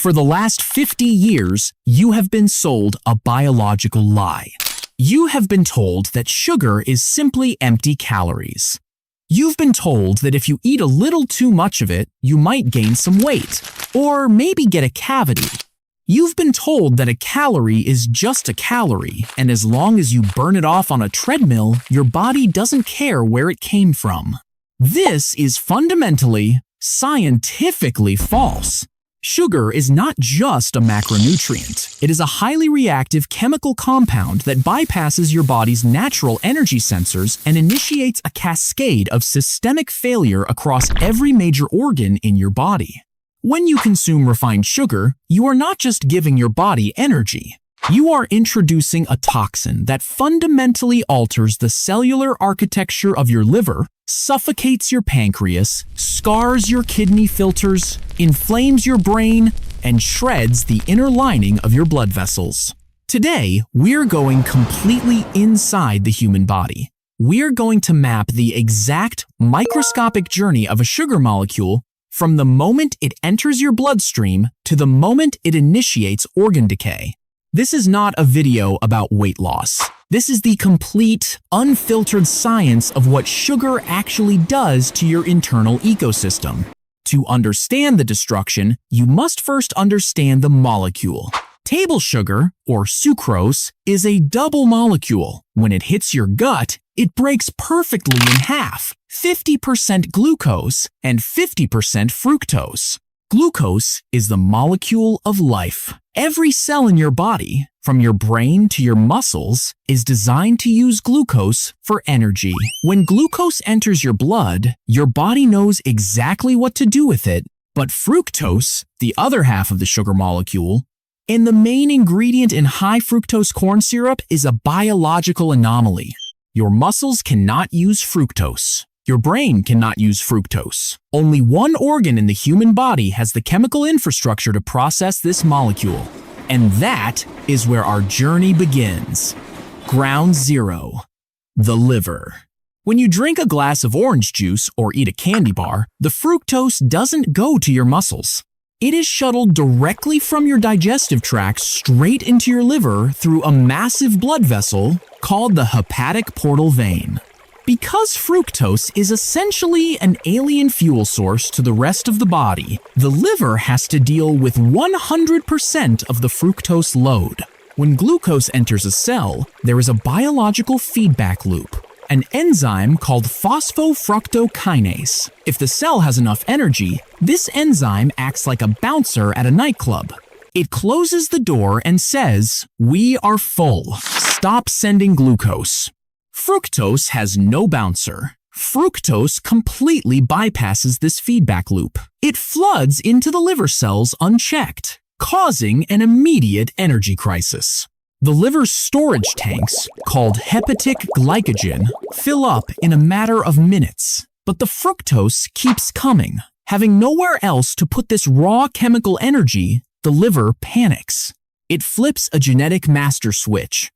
For the last 50 years, you have been sold a biological lie. You have been told that sugar is simply empty calories. You've been told that if you eat a little too much of it, you might gain some weight, or maybe get a cavity. You've been told that a calorie is just a calorie, and as long as you burn it off on a treadmill, your body doesn't care where it came from. This is fundamentally, scientifically false. Sugar is not just a macronutrient. It is a highly reactive chemical compound that bypasses your body's natural energy sensors and initiates a cascade of systemic failure across every major organ in your body. When you consume refined sugar, you are not just giving your body energy. You are introducing a toxin that fundamentally alters the cellular architecture of your liver, suffocates your pancreas, scars your kidney filters, inflames your brain, and shreds the inner lining of your blood vessels. Today, we're going completely inside the human body. We're going to map the exact microscopic journey of a sugar molecule from the moment it enters your bloodstream to the moment it initiates organ decay. This is not a video about weight loss. This is the complete, unfiltered science of what sugar actually does to your internal ecosystem. To understand the destruction, you must first understand the molecule. Table sugar, or sucrose, is a double molecule. When it hits your gut, it breaks perfectly in half, 50% glucose and 50% fructose. Glucose is the molecule of life. Every cell in your body, from your brain to your muscles, is designed to use glucose for energy. When glucose enters your blood, your body knows exactly what to do with it, but fructose, the other half of the sugar molecule, and the main ingredient in high fructose corn syrup, is a biological anomaly. Your muscles cannot use fructose. Your brain cannot use fructose. Only one organ in the human body has the chemical infrastructure to process this molecule. And that is where our journey begins. Ground zero, the liver. When you drink a glass of orange juice or eat a candy bar, the fructose doesn't go to your muscles. It is shuttled directly from your digestive tract straight into your liver through a massive blood vessel called the hepatic portal vein. Because fructose is essentially an alien fuel source to the rest of the body, the liver has to deal with 100% of the fructose load. When glucose enters a cell, there is a biological feedback loop, an enzyme called phosphofructokinase. If the cell has enough energy, this enzyme acts like a bouncer at a nightclub. It closes the door and says, "We are full. Stop sending glucose." Fructose has no bouncer. Fructose completely bypasses this feedback loop. It floods into the liver cells unchecked, causing an immediate energy crisis. The liver's storage tanks, called hepatic glycogen, fill up in a matter of minutes. But the fructose keeps coming. Having nowhere else to put this raw chemical energy, the liver panics. It flips a genetic master switch.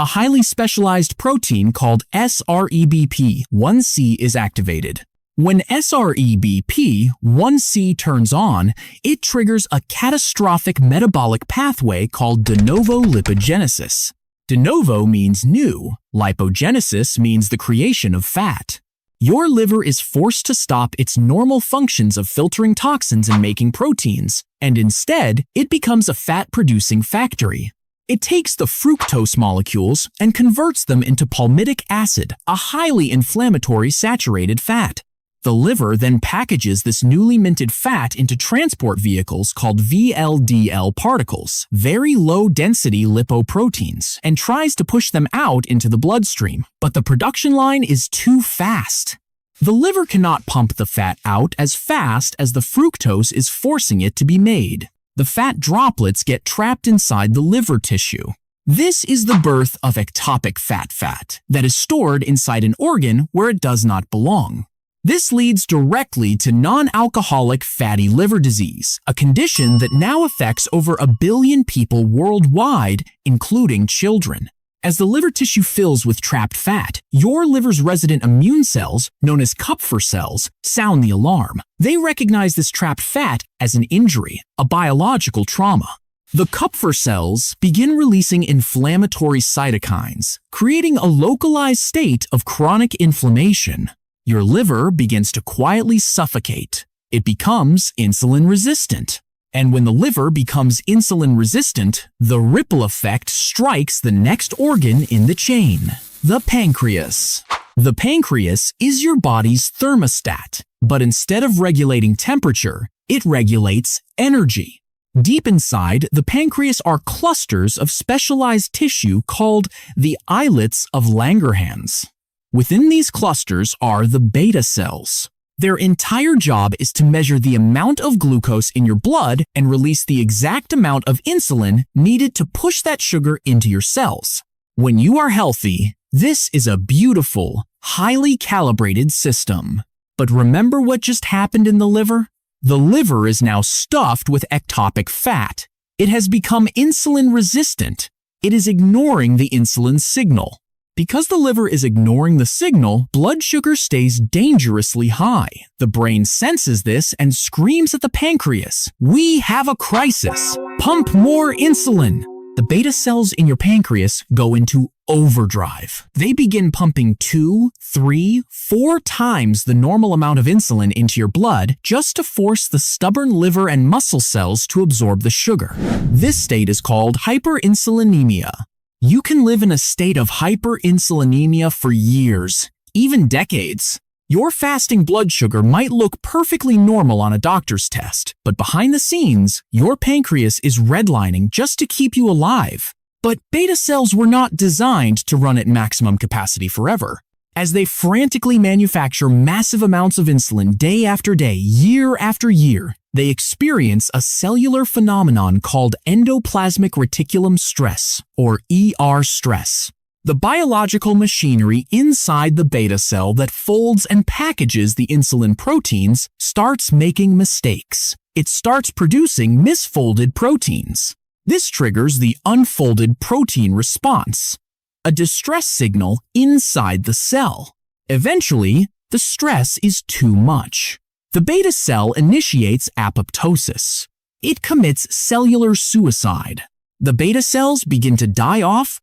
A highly specialized protein called SREBP1C is activated. When SREBP1C turns on, it triggers a catastrophic metabolic pathway called de novo lipogenesis. De novo means new. Lipogenesis means the creation of fat. Your liver is forced to stop its normal functions of filtering toxins and making proteins, and instead, it becomes a fat-producing factory. It takes the fructose molecules and converts them into palmitic acid, a highly inflammatory saturated fat. The liver then packages this newly minted fat into transport vehicles called VLDL particles, very low-density lipoproteins, and tries to push them out into the bloodstream. But the production line is too fast. The liver cannot pump the fat out as fast as the fructose is forcing it to be made. The fat droplets get trapped inside the liver tissue. This is the birth of ectopic fat that is stored inside an organ where it does not belong. This leads directly to non-alcoholic fatty liver disease, a condition that now affects over 1 billion people worldwide, including children. As the liver tissue fills with trapped fat, your liver's resident immune cells, known as Kupffer cells, sound the alarm. They recognize this trapped fat as an injury, a biological trauma. The Kupffer cells begin releasing inflammatory cytokines, creating a localized state of chronic inflammation. Your liver begins to quietly suffocate. It becomes insulin resistant. And when the liver becomes insulin resistant, the ripple effect strikes the next organ in the chain, the pancreas. The pancreas is your body's thermostat, but instead of regulating temperature, it regulates energy. Deep inside, the pancreas are clusters of specialized tissue called the islets of Langerhans. Within these clusters are the beta cells. Their entire job is to measure the amount of glucose in your blood and release the exact amount of insulin needed to push that sugar into your cells. When you are healthy, this is a beautiful, highly calibrated system. But remember what just happened in the liver? The liver is now stuffed with ectopic fat. It has become insulin resistant. It is ignoring the insulin signal. Because the liver is ignoring the signal, blood sugar stays dangerously high. The brain senses this and screams at the pancreas, "We have a crisis! Pump more insulin!" The beta cells in your pancreas go into overdrive. They begin pumping 2, 3, 4 times the normal amount of insulin into your blood just to force the stubborn liver and muscle cells to absorb the sugar. This state is called hyperinsulinemia. You can live in a state of hyperinsulinemia for years, even decades. Your fasting blood sugar might look perfectly normal on a doctor's test, but behind the scenes, your pancreas is redlining just to keep you alive. But beta cells were not designed to run at maximum capacity forever. As they frantically manufacture massive amounts of insulin day after day, year after year, they experience a cellular phenomenon called endoplasmic reticulum stress, or ER stress. The biological machinery inside the beta cell that folds and packages the insulin proteins starts making mistakes. It starts producing misfolded proteins. This triggers the unfolded protein response, a distress signal inside the cell. Eventually, the stress is too much. The beta cell initiates apoptosis. It commits cellular suicide. The beta cells begin to die off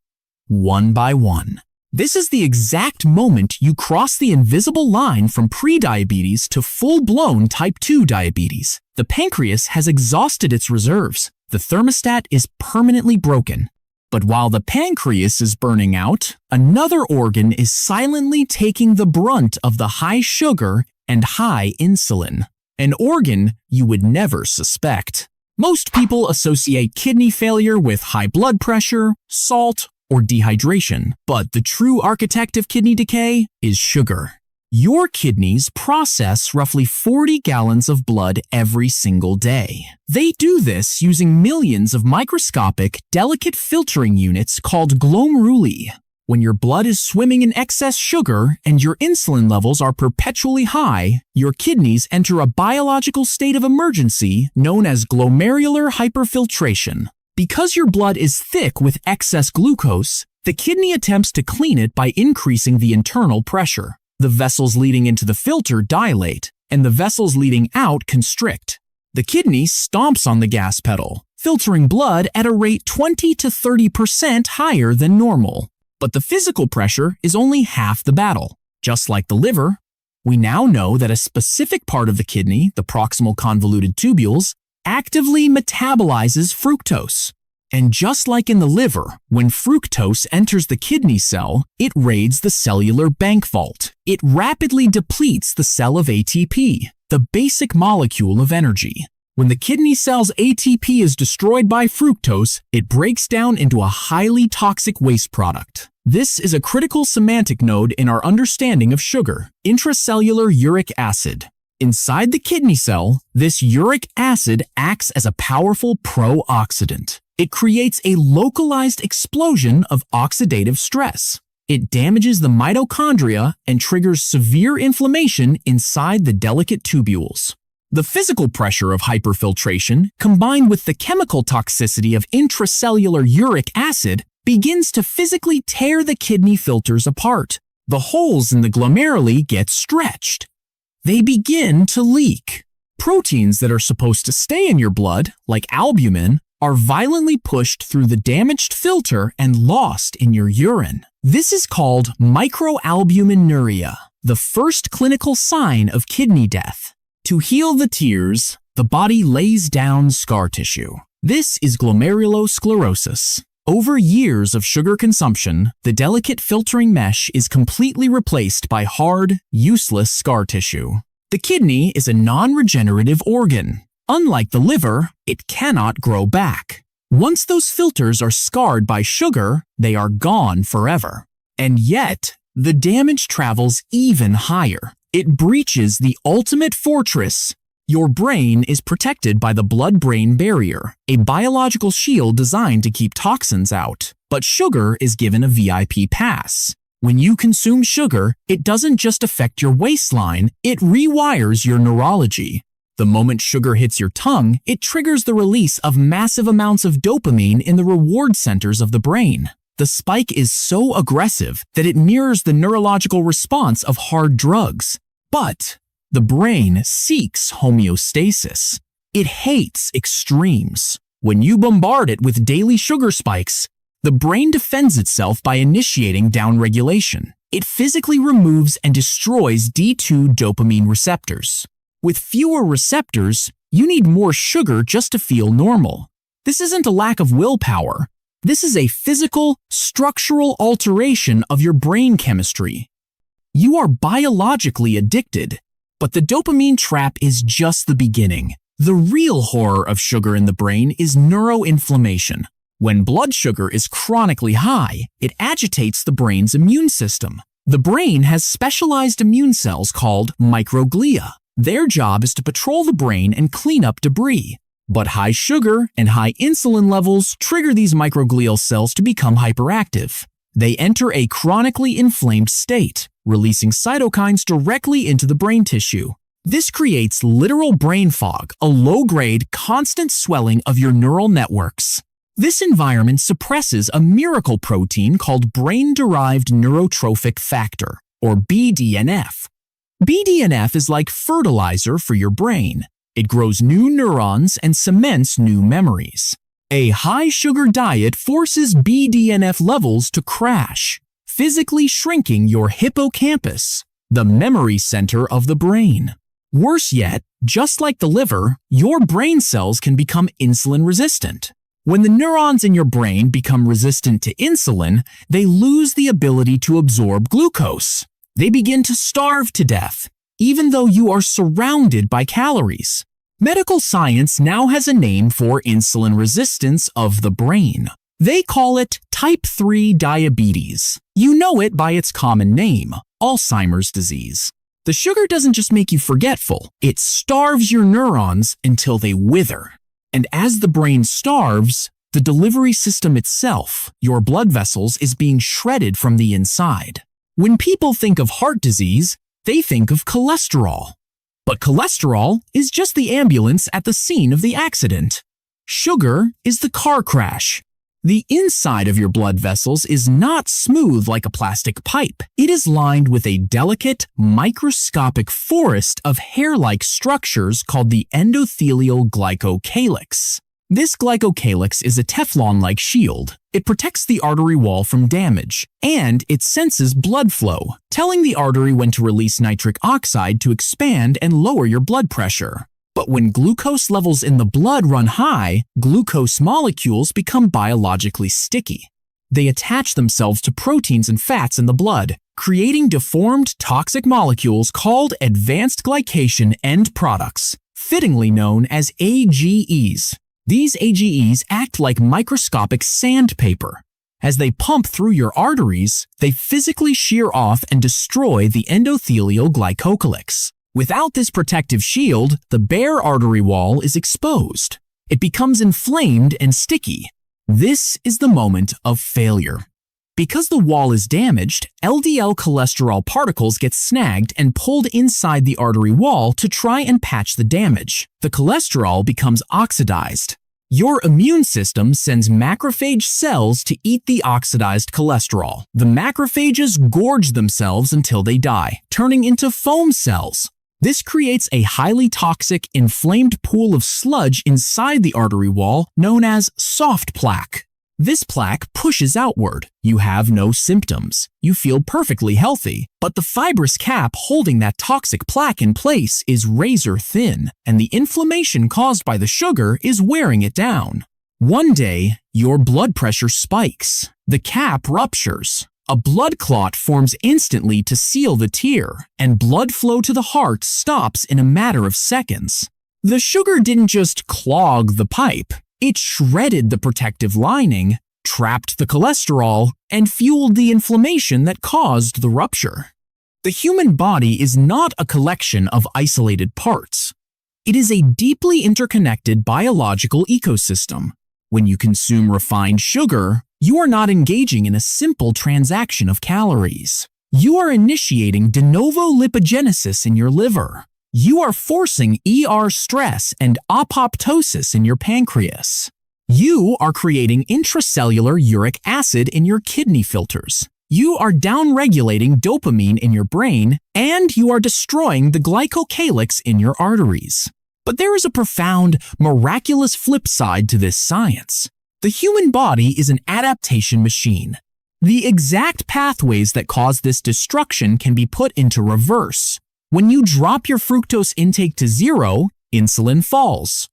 one by one. This is the exact moment you cross the invisible line from prediabetes to full-blown type 2 diabetes. The pancreas has exhausted its reserves. The thermostat is permanently broken. But while the pancreas is burning out, another organ is silently taking the brunt of the high sugar and high insulin, an organ you would never suspect. Most people associate kidney failure with high blood pressure, salt, or dehydration, but the true architect of kidney decay is sugar. Your kidneys process roughly 40 gallons of blood every single day. They do this using millions of microscopic, delicate filtering units called glomeruli. When your blood is swimming in excess sugar and your insulin levels are perpetually high, your kidneys enter a biological state of emergency known as glomerular hyperfiltration. Because your blood is thick with excess glucose, the kidney attempts to clean it by increasing the internal pressure. The vessels leading into the filter dilate, and the vessels leading out constrict. The kidney stomps on the gas pedal, filtering blood at a rate 20 to 30% higher than normal. But the physical pressure is only half the battle. Just like the liver, we now know that a specific part of the kidney, the proximal convoluted tubules, actively metabolizes fructose. And just like in the liver, when fructose enters the kidney cell, it raids the cellular bank vault. It rapidly depletes the cell of ATP, the basic molecule of energy. When the kidney cell's ATP is destroyed by fructose, it breaks down into a highly toxic waste product. This is a critical semantic node in our understanding of sugar, intracellular uric acid. Inside the kidney cell, this uric acid acts as a powerful pro-oxidant. It creates a localized explosion of oxidative stress. It damages the mitochondria and triggers severe inflammation inside the delicate tubules. The physical pressure of hyperfiltration, combined with the chemical toxicity of intracellular uric acid, begins to physically tear the kidney filters apart. The holes in the glomeruli get stretched. They begin to leak. Proteins that are supposed to stay in your blood, like albumin, are violently pushed through the damaged filter and lost in your urine. This is called microalbuminuria, the first clinical sign of kidney death. To heal the tears, the body lays down scar tissue. This is glomerulosclerosis. Over years of sugar consumption, the delicate filtering mesh is completely replaced by hard, useless scar tissue. The kidney is a non-regenerative organ. Unlike the liver, it cannot grow back. Once those filters are scarred by sugar, they are gone forever. And yet, the damage travels even higher. It breaches the ultimate fortress. Your brain is protected by the blood-brain barrier, a biological shield designed to keep toxins out. But sugar is given a VIP pass. When you consume sugar, it doesn't just affect your waistline, it rewires your neurology. The moment sugar hits your tongue, it triggers the release of massive amounts of dopamine in the reward centers of the brain. The spike is so aggressive that it mirrors the neurological response of hard drugs. But the brain seeks homeostasis. It hates extremes. When you bombard it with daily sugar spikes, the brain defends itself by initiating downregulation. It physically removes and destroys D2 dopamine receptors. With fewer receptors, you need more sugar just to feel normal. This isn't a lack of willpower. This is a physical, structural alteration of your brain chemistry. You are biologically addicted, but the dopamine trap is just the beginning. The real horror of sugar in the brain is neuroinflammation. When blood sugar is chronically high, it agitates the brain's immune system. The brain has specialized immune cells called microglia. Their job is to patrol the brain and clean up debris. But high sugar and high insulin levels trigger these microglial cells to become hyperactive. They enter a chronically inflamed state, releasing cytokines directly into the brain tissue. This creates literal brain fog, a low-grade, constant swelling of your neural networks. This environment suppresses a miracle protein called brain-derived neurotrophic factor, or BDNF. BDNF is like fertilizer for your brain. It grows new neurons and cements new memories. A high-sugar diet forces BDNF levels to crash, physically shrinking your hippocampus, the memory center of the brain. Worse yet, just like the liver, your brain cells can become insulin resistant. When the neurons in your brain become resistant to insulin, they lose the ability to absorb glucose. They begin to starve to death, even though you are surrounded by calories. Medical science now has a name for insulin resistance of the brain. They call it type 3 diabetes. You know it by its common name, Alzheimer's disease. The sugar doesn't just make you forgetful, it starves your neurons until they wither. And as the brain starves, the delivery system itself, your blood vessels, is being shredded from the inside. When people think of heart disease, they think of cholesterol. But cholesterol is just the ambulance at the scene of the accident. Sugar is the car crash. The inside of your blood vessels is not smooth like a plastic pipe. It is lined with a delicate, microscopic forest of hair-like structures called the endothelial glycocalyx. This glycocalyx is a Teflon-like shield. It protects the artery wall from damage, and it senses blood flow, telling the artery when to release nitric oxide to expand and lower your blood pressure. But when glucose levels in the blood run high, glucose molecules become biologically sticky. They attach themselves to proteins and fats in the blood, creating deformed toxic molecules called advanced glycation end products, fittingly known as AGEs. These AGEs act like microscopic sandpaper. As they pump through your arteries, they physically shear off and destroy the endothelial glycocalyx. Without this protective shield, the bare artery wall is exposed. It becomes inflamed and sticky. This is the moment of failure. Because the wall is damaged, LDL cholesterol particles get snagged and pulled inside the artery wall to try and patch the damage. The cholesterol becomes oxidized. Your immune system sends macrophage cells to eat the oxidized cholesterol. The macrophages gorge themselves until they die, turning into foam cells. This creates a highly toxic, inflamed pool of sludge inside the artery wall known as soft plaque. This plaque pushes outward. You have no symptoms. You feel perfectly healthy, but the fibrous cap holding that toxic plaque in place is razor thin, and the inflammation caused by the sugar is wearing it down. One day, your blood pressure spikes. The cap ruptures. A blood clot forms instantly to seal the tear, and blood flow to the heart stops in a matter of seconds. The sugar didn't just clog the pipe. It shredded the protective lining, trapped the cholesterol, and fueled the inflammation that caused the rupture. The human body is not a collection of isolated parts. It is a deeply interconnected biological ecosystem. When you consume refined sugar, you are not engaging in a simple transaction of calories. You are initiating de novo lipogenesis in your liver. You are forcing ER stress and apoptosis in your pancreas. You are creating intracellular uric acid in your kidney filters. You are downregulating dopamine in your brain, and you are destroying the glycocalyx in your arteries. But there is a profound, miraculous flip side to this science. The human body is an adaptation machine. The exact pathways that cause this destruction can be put into reverse. When you drop your fructose intake to 0, insulin falls.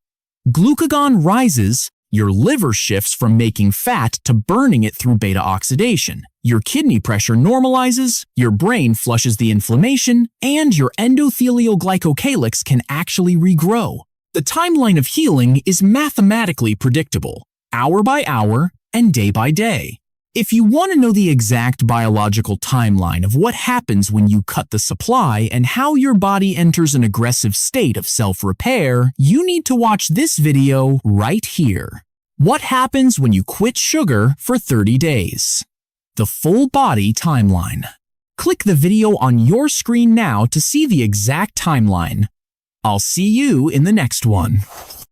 Glucagon rises, your liver shifts from making fat to burning it through beta oxidation. Your kidney pressure normalizes, your brain flushes the inflammation, and your endothelial glycocalyx can actually regrow. The timeline of healing is mathematically predictable, hour by hour and day by day. If you want to know the exact biological timeline of what happens when you cut the supply and how your body enters an aggressive state of self-repair, you need to watch this video right here. What happens when you quit sugar for 30 days? The full body timeline. Click the video on your screen now to see the exact timeline. I'll see you in the next one.